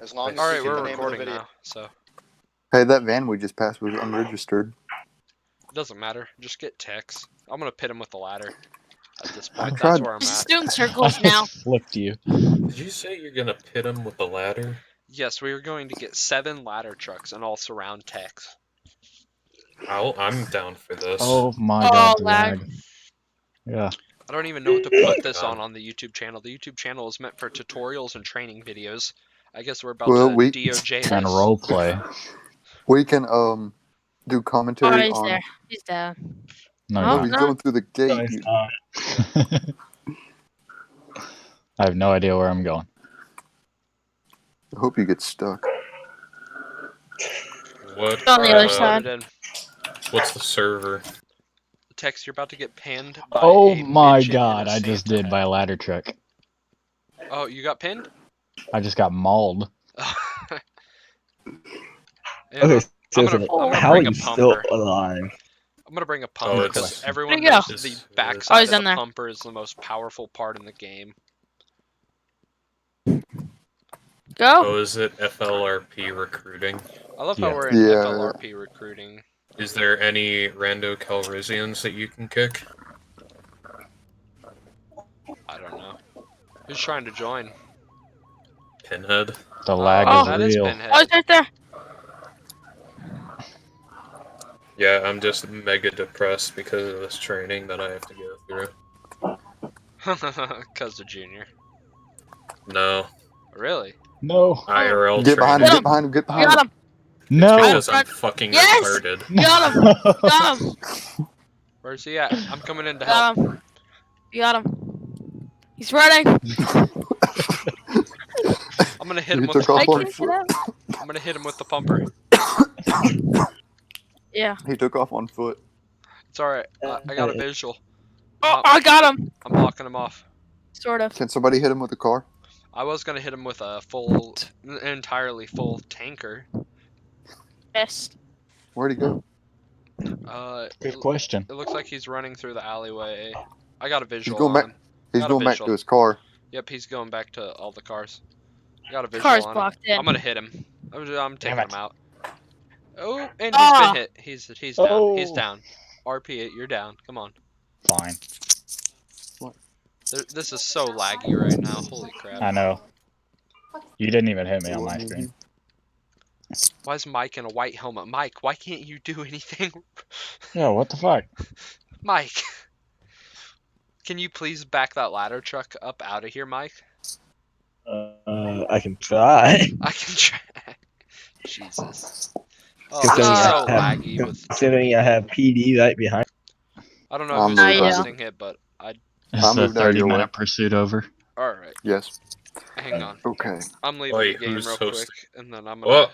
As long as Alright, you we're get the name of the recording video. now, so Hey, that van we just passed was unregistered. it doesn't matter. Just get Tex. I'm gonna pit him with the ladder. At this point, tried- that's where I'm Just at. doing circles now. Flipped you. Did you say you're gonna pit him with the ladder? Yes, we are going to get 7 ladder trucks and all surround Tex. I'm down for this. Oh my Oh, god, the lag. lag. Yeah. I don't even know what to put this on the YouTube channel. The YouTube channel is meant for tutorials and training videos. I guess we're about Well, to we- DOJ And this. roleplay. We can do Oh, commentary he's on. there. He's there. No, Oh, Oh, you're he's no. going through the gate. No, it's you- not. not. I have no idea where I'm going. I hope you get stuck. What? On the other Alright, side. load it in. What's the server? Tex, you're about to get pinned by Oh a my midget in god, a I just Santa did by a ladder truck. hat. Oh, you got pinned? I just got mauled. Yeah, Okay, I'm so gonna how are bring a you still pumper. alive? I'm gonna bring a Oh, pumper it's- because everyone Where'd he knows go? the Is- backside Oh, he's of in the there. pumper is the most powerful part in the game. Go. Oh, is it FLRP recruiting? I love Yeah. how we're in Yeah. FLRP recruiting. Is there any rando Calrissians that you can kick? I don't know. Who's trying to join? Pinhead? The lag Oh, is that is real. Pinhead. Oh, he's right there. Yeah, I'm just mega depressed because of this training that I have to go through. Cause of Junior. No. Really? No. IRL Get behind him! training. Get behind him! Get behind Got him! him. No. Because I'm fucking Yes! retarded. Got him. Got him. Where's he at? I'm coming in to help. Got him. You got him. He's running. I'm gonna hit You him with the took off I pumper. can't get out. I'm gonna hit him with the pumper. Yeah. He took off on foot. It's alright. I got a visual. Oh, I got him. I'm blocking him off. Sort of. Can somebody hit him with a car? I was gonna hit him with a full, entirely full tanker. Yes. Where'd he go? Good question. It looks like he's running through the alleyway. I got a visual going on back- him. He's Got a going back visual. to his car. Yep, he's going back to all the cars. I got a visual Car's on him. blocked in. I'm gonna hit him. I'm taking Damn it. him out. Oh, and he's Ah! been hit. He's down. He's Oh. down. RP it. You're down. Come on. Fine. This is so laggy right now. Holy crap. I know. You didn't even hit me on my screen. Why is Mike in a white helmet? Mike, why can't you do anything? Yeah, what the fuck? Mike, can you please back that ladder truck up out of here, Mike? I can try. I can try. Jesus. Oh, Considering this is so I have- laggy. With Considering I have PD right behind. I don't know I'm who's moving. hosting it, but Is I'll the move down your way. 30-minute pursuit over? all right. Yes. Hang on. Okay. I'm leaving Wait, the game who's real hosting? quick, and then I'm gonna. Oh,